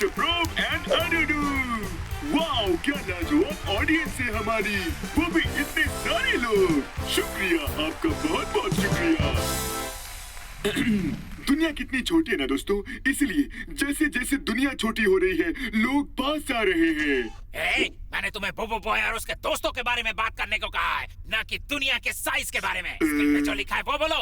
Mister Probe and Adudu. Wow, क्या लाजवाब audience है हमारी, वो भी इतने सारे लोग। शुक्रिया, आपका बहुत बहुत शुक्रिया। दुनिया कितनी छोटी है ना दोस्तों, इसलिए जैसे जैसे दुनिया छोटी हो रही है लोग पास आ रहे हैं। मैंने तुम्हें बोबो बॉय और उसके दोस्तों के बारे में बात करने को कहा है, न कि दुनिया के साइज के बारे में। स्क्रीन पे जो लिखा है वो बोलो।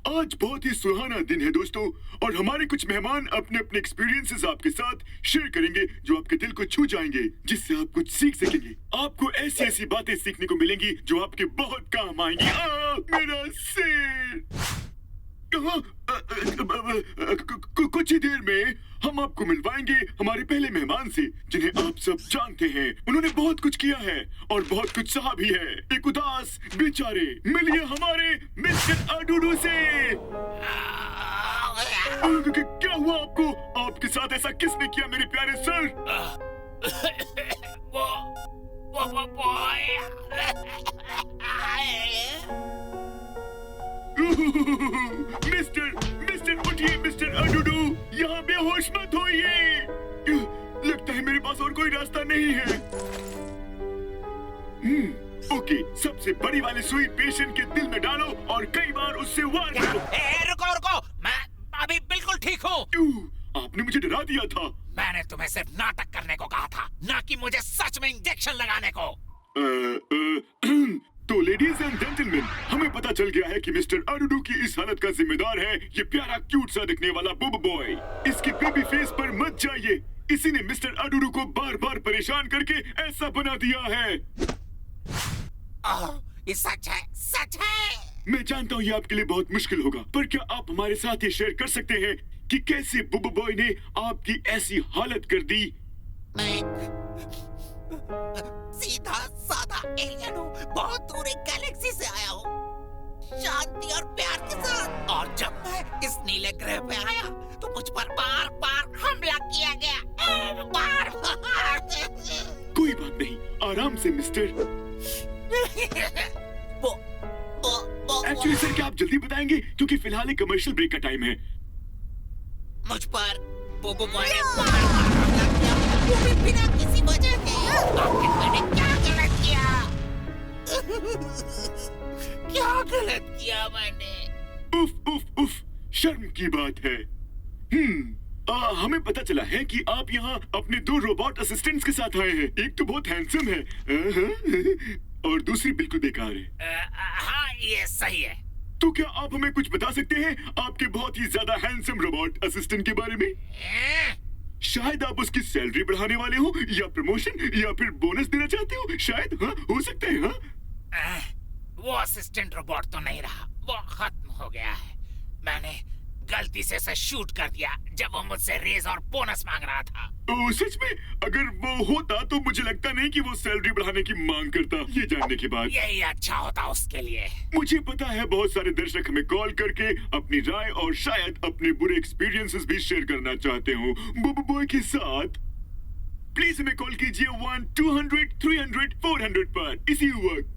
आज बहुत ही सुहाना दिन है दोस्तों, और हमारे कुछ मेहमान अपने अपने एक्सपीरियंसेस आपके साथ शेयर करेंगे जो आपके दिल को छू जाएंगे, जिससे आप कुछ सीख सकेंगे। आपको ऐसी ऐसी बातें सीखने को मिलेंगी जो आपके बहुत काम आएंगी। मेरा सिर। कुछ ही देर में हम आपको मिलवाएंगे हमारे पहले मेहमान से, जिन्हें आप सब जानते हैं। उन्होंने बहुत कुछ किया है और बहुत कुछ सहा भी है। एक उदास बेचारे, मिलिए हमारे मिस्टर अडुडू से। क्या हुआ आपको? आपके साथ ऐसा किसने किया मेरे प्यारे सर? वो बॉय। मिस्टर उठिए मिस्टर अडुडू, यहाँ बेहोश मत होइए। लगता है मेरे पास और कोई रास्ता नहीं है। ओके, सबसे बड़ी वाली सुई पेशेंट के दिल में डालो और कई बार उससे वार करो। रुको, मैं अभी बिल्कुल ठीक हूँ। आपने मुझे डरा दिया था। मैंने तुम्हें सिर्फ नाटक करने को कहा था, ना कि मुझे सच में इंजेक्शन लगाने को। तो लेडीज एंड जेंटलमैन, हमें पता चल गया है कि मिस्टर अडुडू की इस हालत का जिम्मेदार है ये प्यारा क्यूट सा दिखने वाला बोबो बॉय। इसके बेबी फेस पर मत जाइए, इसी ने मिस्टर अडुडू को बार बार परेशान करके ऐसा बना दिया है। ये सच है। मैं जानता हूँ ये आपके लिए बहुत मुश्किल होगा, पर क्या आप हमारे साथ ये शेयर कर सकते हैं कि कैसे बोबो बॉय ने आपकी ऐसी हालत कर दी? सीधा साधा एलियन हूँ, बहुत दूर एक गैलेक्सी से आया हूँ, शांति और प्यार के साथ। और जब मैं इस नीले ग्रह पे आया तो मुझ पर बार बार हमला किया गया, बार बार। कोई बात नहीं, आराम से मिस्टर। एक्चुअली सर, क्या आप जल्दी बताएंगे, क्योंकि फिलहाल एक कमर्शियल ब्रेक का टाइम है। मुझ पर बोबो बॉय ने बार बार हमला किया, वो भी बिना किसी वजह के। मैंने क्या गलत किया? क्या गलत किया मैंने? उफ, शर्म की बात है। हमें पता चला है कि आप यहाँ अपने 2 रोबोट असिस्टेंट्स के साथ आए हैं। एक तो बहुत हैंडसम है और दूसरी बिल्कुल बेकार है। हाँ, ये सही है। तो क्या आप हमें कुछ बता सकते हैं आपके बहुत ही ज्यादा हैंडसम रोबोट असिस्टेंट के बारे में? शायद आप उसकी सैलरी बढ़ाने वाले हो, या प्रमोशन, या फिर बोनस देना चाहते हो। शायद, हाँ, हो सकता है। हाँ, वो असिस्टेंट रोबोट तो नहीं रहा, वो खत्म हो गया है। मैंने गलती से उसे शूट कर दिया जब वो मुझसे रेज और बोनस मांग रहा था। सच में? अगर वो होता तो मुझे लगता नहीं कि वो सैलरी बढ़ाने की मांग करता। ये जानने के बाद यही अच्छा होता उसके लिए। मुझे पता है बहुत सारे दर्शक हमें कॉल करके अपनी राय और शायद अपने बुरे एक्सपीरियंसेस भी शेयर करना चाहते हो बोबो बॉय के साथ। प्लीज हमें कॉल कीजिए 1 200 300 400 पर इसी वक्त।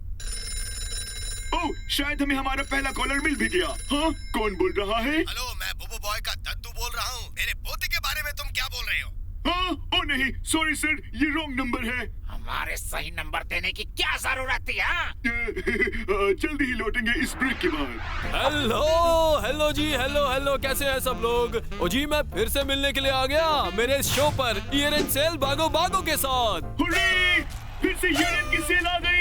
ओह, शायद हमें हमारा पहला कॉलर मिल भी गया। हाँ, कौन बोल रहा है? हेलो, मैं बोबो बॉय का दद्दू बोल रहा हूँ। मेरे पोते के बारे में तुम क्या बोल रहे हो? हाँ, ओ नहीं, सॉरी सर, ये रॉन्ग नंबर है। हमारे सही नंबर देने की क्या जरूरत थी? जल्दी ही लौटेंगे इस ब्रेक के बाद। हेलो जी, हेलो, कैसे हैं सब लोग? ओ जी, मैं फिर से मिलने के लिए आ गया मेरे इस show per year and cell बागो के साथ। फिर से ईयर एंड की सेल आ गई।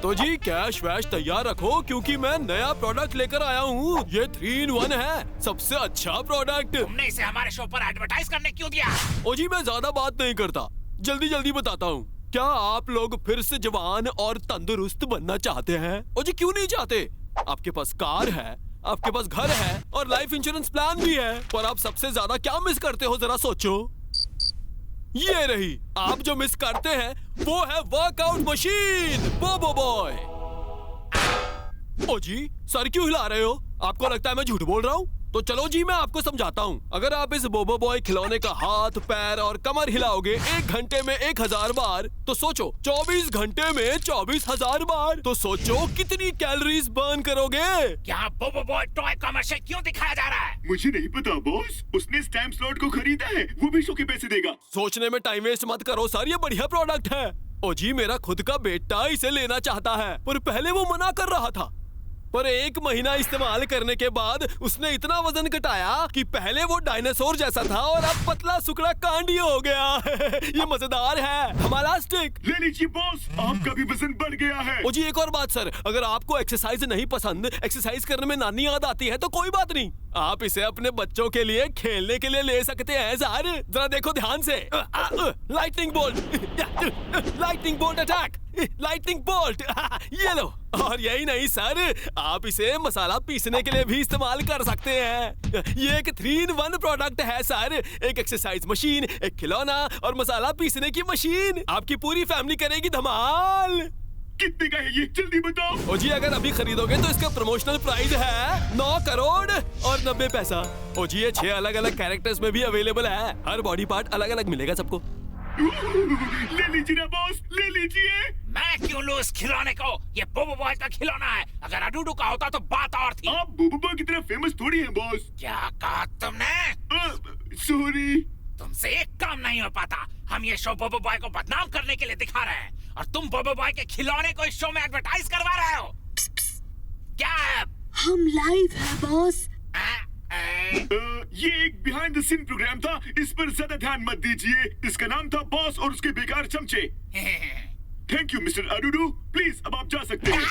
तो जी कैश वैश तैयार रखो, क्योंकि मैं नया प्रोडक्ट लेकर आया हूँ। ये 3 in 1 है, सबसे अच्छा प्रोडक्ट। तुमने इसे हमारे शो पर एडवर्टाइज करने क्यों दिया? ओ जी, मैं ज्यादा बात नहीं करता, जल्दी बताता हूँ। क्या आप लोग फिर से जवान और तंदुरुस्त बनना चाहते हैं? ओ जी, क्यों नहीं चाहते? आपके पास कार है, आपके पास घर है और लाइफ इंश्योरेंस प्लान भी है, पर आप सबसे ज्यादा क्या मिस करते हो, जरा सोचो। ये रही, आप जो मिस करते हैं वो है वर्कआउट मशीन बोबो बॉय। ओ जी, सर क्यों हिला रहे हो? आपको लगता है मैं झूठ बोल रहा हूँ? तो चलो जी मैं आपको समझाता हूँ। अगर आप इस बोबो बॉय खिलौने का हाथ, पैर और कमर हिलाओगे 1 घंटे में 1000 बार, तो सोचो 24 घंटे में 24,000 बार, तो सोचो कितनी कैलोरीज बर्न करोगे। क्या बोबो बॉय टॉय कमर्शियल क्यों दिखाया जा रहा है? मुझे नहीं पता बॉस, उसने स्टैम्प स्लॉट को खरीदा है, वो भी शो के पैसे देगा। सोचने में टाइम वेस्ट मत करो सर, ये बढ़िया प्रोडक्ट है। ओ जी मेरा खुद का बेटा इसे लेना चाहता है, पर पहले वो मना कर रहा था, पर 1 महीना इस्तेमाल करने के बाद उसने इतना वजन घटाया कि पहले वो डायनासोर जैसा था और अब पतला सुकड़ा कांडी हो गया। ये मजेदार है। हमारा स्टिक ले लीजिए बॉस, आपका भी वजन बढ़ गया है। ओ जी एक और बात सर, अगर आपको एक्सरसाइज नहीं पसंद, एक्सरसाइज करने में नानी याद आती है, तो कोई बात नहीं, आप इसे अपने बच्चों के लिए खेलने के लिए ले सकते हैं सर। जरा देखो ध्यान से। Lightning bolt, lightning bolt attack, lightning bolt, ये लो। और यही नहीं सर, आप इसे मसाला पीसने के लिए भी इस्तेमाल कर सकते हैं। ये एक 3-in-1 प्रोडक्ट है सर, एक एक्सरसाइज मशीन, एक खिलौना और मसाला पीसने की मशीन। आपकी पूरी फैमिली करेगी धमाल। कितने का है ये, जल्दी बताओ। ओ जी अगर अभी खरीदोगे तो इसका प्रमोशनल प्राइस है 9 करोड़ और 90 पैसा। ओ जी ये 6 अलग-अलग कैरेक्टर्स में भी अवेलेबल है, हर बॉडी पार्ट अलग-अलग मिलेगा सबको। ले लीजिए ना बॉस, ले लीजिए। मैं क्यों लूं इस खिलौने को? ये बोबो बॉय का खिलौना है, अगर अडूडू का होता तो बात और थी। आप बोबो बॉय की तरह फेमस थोड़ी हैं बॉस। क्या कहा तुमने? सॉरी। तुमसे एक काम नहीं हो पाता। हम ये शो बोबो बॉय को बदनाम करने के लिए दिखा रहे हैं और तुम बोबो बॉय के खिलौने को इस शो में एडवर्टाइज करवा रहे हो। क्या है? हम लाइव है बॉस। ये एक बिहाइंड द सीन प्रोग्राम था, इस पर ज्यादा ध्यान मत दीजिए। इसका नाम था बॉस और उसके बेकार चमचे। थैंक यू मिस्टर अडूडू, प्लीज अब आप जा सकते हैं।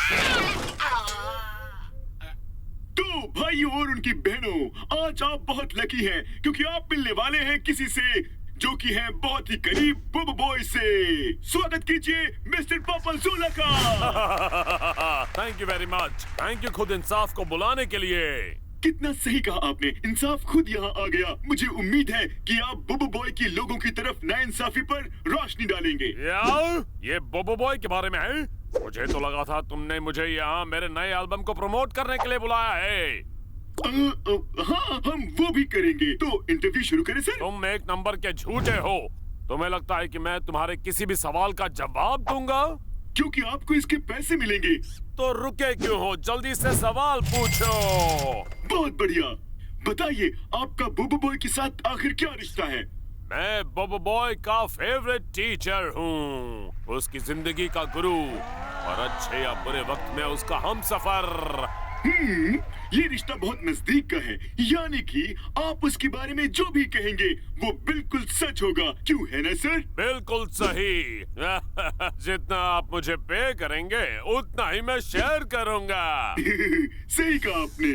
तो भाइयों और उनकी बहनों, आज आप बहुत लकी हैं क्योंकि आप मिलने वाले हैं किसी से जो कि है बहुत ही करीब बोबो बॉय से। स्वागत कीजिए मिस्टर पापाज़ोला का। Thank you very much. Thank you खुद इंसाफ को बुलाने के लिए। कितना सही कहा आपने, इंसाफ खुद यहाँ आ गया। मुझे उम्मीद है कि आप बोबो बॉय की लोगों की तरफ नाइंसाफी पर रोशनी डालेंगे। यार ये बोबो बॉय के बारे में है? मुझे तो लगा था तुमने मुझे यहाँ मेरे नए एल्बम को प्रमोट करने के लिए बुलाया है। हाँ हम वो भी करेंगे, तो इंटरव्यू शुरू करें सर। तुम 1 नंबर के झूठे हो। तुम्हें लगता है कि मैं तुम्हारे किसी भी सवाल का जवाब दूंगा? क्योंकि आपको इसके पैसे मिलेंगे। तो रुके क्यों हो, जल्दी से सवाल पूछो। बहुत बढ़िया, बताइए आपका बोबो बॉय के साथ आखिर क्या रिश्ता है? मैं बोबो बॉय का फेवरेट टीचर हूँ, उसकी जिंदगी का गुरु और अच्छे या बुरे वक्त में उसका हमसफर। ये रिश्ता बहुत नजदीक का है, यानी कि आप उसके बारे में जो भी कहेंगे वो बिल्कुल सच होगा, क्यों है ना सर? बिल्कुल सही। जितना आप मुझे पे करेंगे उतना ही मैं शेयर करूंगा। सही कहा आपने।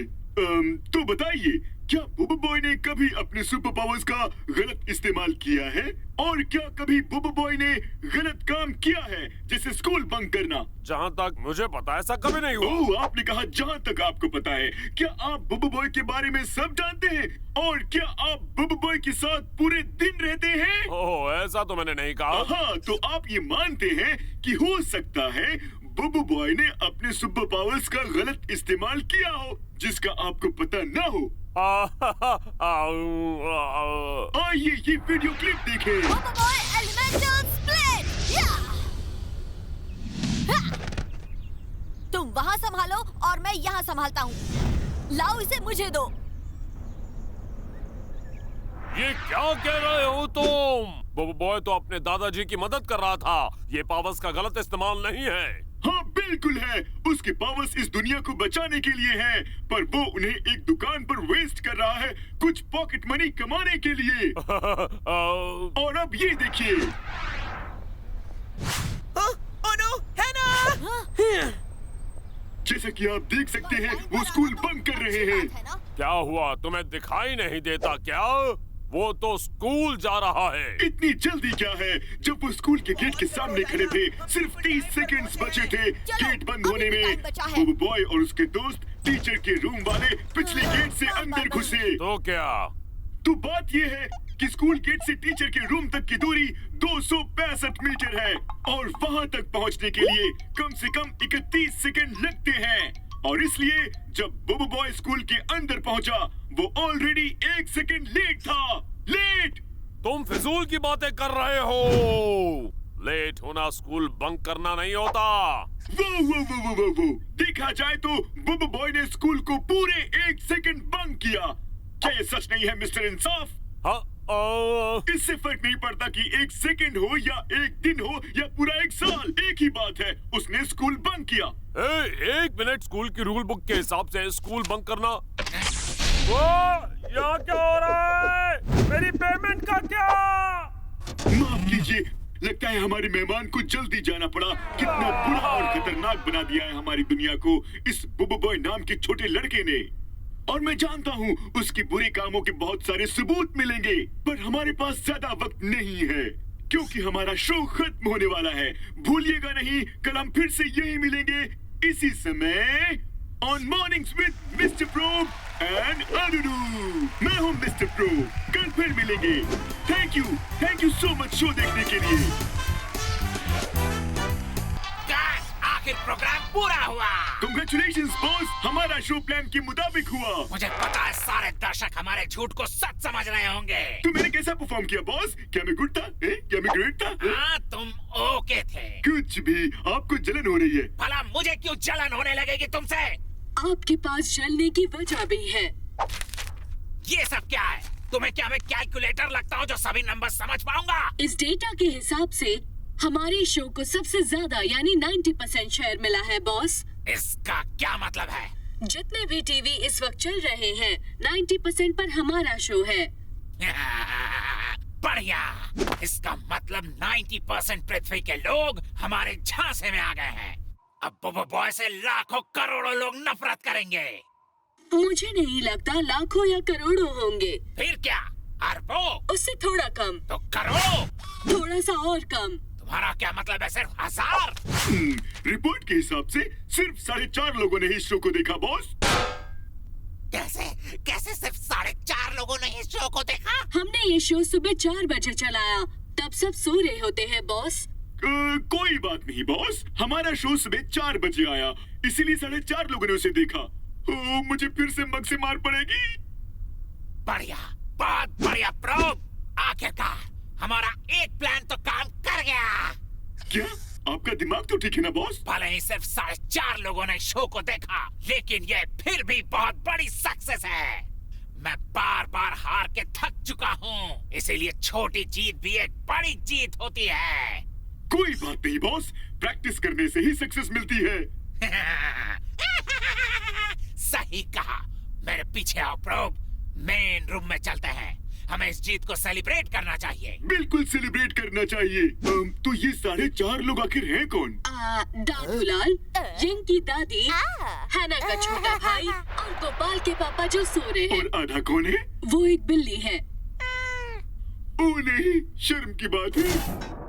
तो बताइए, क्या बोबो बॉय ने कभी अपने सुपर पावर्स का गलत इस्तेमाल किया है? और क्या कभी बोबो बॉय ने गलत काम किया है, जैसे स्कूल बंक करना? जहाँ तक मुझे पता ऐसा कभी नहीं हुआ। ओह, आपने कहा जहाँ तक आपको पता है। क्या आप बोबो बॉय के बारे में सब जानते हैं? और क्या आप बोबो बॉय के साथ पूरे दिन रहते हैं? ओह, ऐसा तो मैंने नहीं कहा। हाँ, तो आप ये मानते हैं कि हो सकता है बोबो बॉय ने अपने सुपर पावर्स का गलत इस्तेमाल किया हो, जिसका आपको पता न हो। आइए ये वीडियो क्लिप देखें। बोबो बॉय एलिमेंटल स्प्लिट। या! हा! तुम वहाँ संभालो और मैं यहाँ संभालता हूँ। लाओ इसे मुझे दो। ये क्या कह रहे हो तुम? बोबो बॉय तो अपने दादाजी की मदद कर रहा था, ये पावर्स का गलत इस्तेमाल नहीं है। हाँ बिल्कुल है, उसके पावर्स इस दुनिया को बचाने के लिए हैं, पर वो उन्हें एक दुकान पर वेस्ट कर रहा है कुछ पॉकेट मनी कमाने के लिए। और अब ये देखिए। जैसा कि आप देख सकते हैं वो स्कूल बंक कर रहे हैं। क्या हुआ, तुम्हें दिखाई नहीं देता क्या? वो तो स्कूल जा रहा है। इतनी जल्दी क्या है, जब वो स्कूल के गेट के सामने खड़े थे, सिर्फ 30 सेकंड्स बचे थे गेट बंद होने में। बोबो बॉय और उसके दोस्त टीचर के रूम वाले पिछले गेट से अंदर घुसे। तो क्या? तो बात ये है कि स्कूल गेट से टीचर के रूम तक की दूरी 265 मीटर है और वहाँ तक पहुँचने के लिए कम से कम 31 सेकंड लगते हैं। और इसलिए जब बुबु बॉय स्कूल के अंदर पहुंचा वो ऑलरेडी 1 सेकंड लेट था। लेट। तुम फिजूल की बातें कर रहे हो। लेट होना स्कूल बंक करना नहीं होता। वो देखा जाए तो बुबु बॉय ने स्कूल को पूरे 1 सेकंड बंक किया। क्या ये सच नहीं है मिस्टर इंसाफ? हाँ, इससे फर्क नहीं पड़ता कि 1 सेकंड हो या 1 दिन हो या पूरा 1 साल, एक ही बात है, उसने स्कूल बंक किया। 1 मिनट, स्कूल की रूल बुक के हिसाब से स्कूल बंक करना। वो यहाँ क्या हो रहा है? मेरी पेमेंट का क्या? माफ कीजिए, लगता है हमारे मेहमान को जल्दी जाना पड़ा। कितना बुरा और खतरनाक बना दिया है हमारी दुनिया को इस बुबु बॉय नाम के छोटे लड़के ने। और मैं जानता हूँ उसकी बुरे कामों के बहुत सारे सबूत मिलेंगे, पर हमारे पास ज्यादा वक्त नहीं है क्योंकि हमारा शो खत्म होने वाला है। भूलिएगा नहीं, कल हम फिर से यही मिलेंगे इसी समय on mornings with mister Probe and अरुणु। मैं हूँ मिस्टर प्रोब, कल फिर मिलेंगे। Thank you so much show देखने के लिए। आखिर प्रोग्राम पूरा हुआ। Congratulations बॉस, हमारा शो प्लान के मुताबिक हुआ। मुझे पता है सारे दर्शक हमारे झूठ को सच समझ रहे होंगे। तो मैंने कैसा परफॉर्म किया बॉस? क्या मैं गुड था? क्या मैं ग्रेट था? हाँ, तुम ओके थे। कुछ भी, आपको जलन हो रही है। भला मुझे क्यों जलन होने लगेगी तुमसे? आपके पास जलने की वजह भी है। ये सब क्या है? तुम्हें क्या मैं कैलकुलेटर लगता हूँ जो सभी नंबर समझ पाऊंगा? इस डेटा के हिसाब से हमारे शो को सबसे ज्यादा यानी 90% शेयर मिला है बॉस। इसका क्या मतलब है? जितने भी टीवी इस वक्त चल रहे हैं 90% पर हमारा शो है। बढ़िया, इसका मतलब 90% पृथ्वी के लोग हमारे झांसे में आ गए हैं। अब बुबु बॉय से लाखों करोड़ों लोग नफरत करेंगे। मुझे नहीं लगता लाखों या करोड़ों होंगे। फिर क्या, अरबों? उससे थोड़ा कम। तो करोड़ों? थोड़ा सा और कम। तुम्हारा क्या मतलब है? सिर्फ 1000? रिपोर्ट के हिसाब से सिर्फ 4.5 लोगों ने इस शो को देखा बॉस। कैसे सिर्फ 4.5 लोगों ने इस शो को देखा? हमने ये शो सुबह 4 बजे चलाया, तब सब सो रहे होते हैं बॉस। कोई बात नहीं बॉस, हमारा शो सुबह 4 बजे आया, इसीलिए 4.5 लोगों ने उसे देखा। मुझे फिर से मग से मार पड़ेगी। बढ़िया, बहुत बढ़िया प्रोब। आखिरकार हमारा एक प्लान तो काम कर गया। क्या आपका दिमाग तो ठीक है ना बॉस? भले ही सिर्फ 4.5 लोगों ने शो को देखा, लेकिन ये फिर भी बहुत बड़ी सक्सेस है। मैं बार बार हार के थक चुका हूँ, इसीलिए छोटी जीत भी एक बड़ी जीत होती है। कोई बात नहीं बॉस, प्रैक्टिस करने से ही सक्सेस मिलती है। सही कहा। मेरे पीछे आओ प्रोब, मेन रूम में चलते हैं। हमें इस जीत को सेलिब्रेट करना चाहिए। बिल्कुल सेलिब्रेट करना चाहिए। तो ये 4.5 लोग आखिर हैं कौन? दादूलाल, जिंग की दादी, हैना का छोटा भाई और गोपाल के पापा जो सो रहे हैं। और आधा कौन है? वो एक बिल्ली है। ओ नहीं, शर्म की बात है।